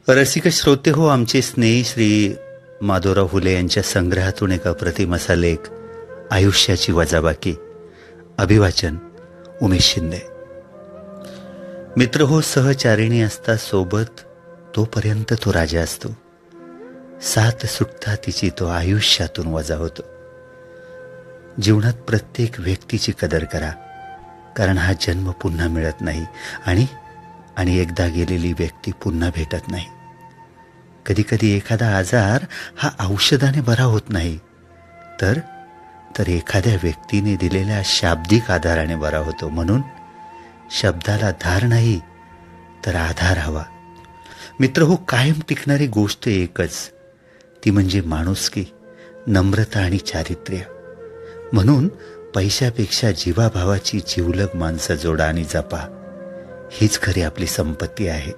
रसिक श्रोते हो, आमचे स्नेही श्री माधवराव फुले यांच्या संग्रहातून एक अप्रतिम असा लेख, आयुष्याची वजाबाकी. अभिवाचन उमेश शिंदे. मित्र हो, सहचारिणी असता सोबत तोपर्यंत तो राजा असतो. साथ सुटता तिची तो आयुष्यातून वजा होतो. जीवनात प्रत्येक व्यक्तीची कदर करा, कारण हा जन्म पुन्हा मिळत नाही आणि एकदा गेलेली व्यक्ती पुन्हा भेटत नाही. कधी कधी एखादा आजार हा औषधाने बरा होत नाही, तर एखाद्या व्यक्तीने दिलेल्या शाब्दिक आधाराने बरा होतो. म्हणून शब्दाला धार नाही तर आधार हवा. मित्र हो, कायम टिकणारी गोष्ट एकच, ती म्हणजे माणुसकी, नम्रता आणि चारित्र्य. म्हणून पैशापेक्षा जीवाभावाची जिवलग माणसं जोडा आणि जपा. हीच खरी आपली संपत्ती आहे.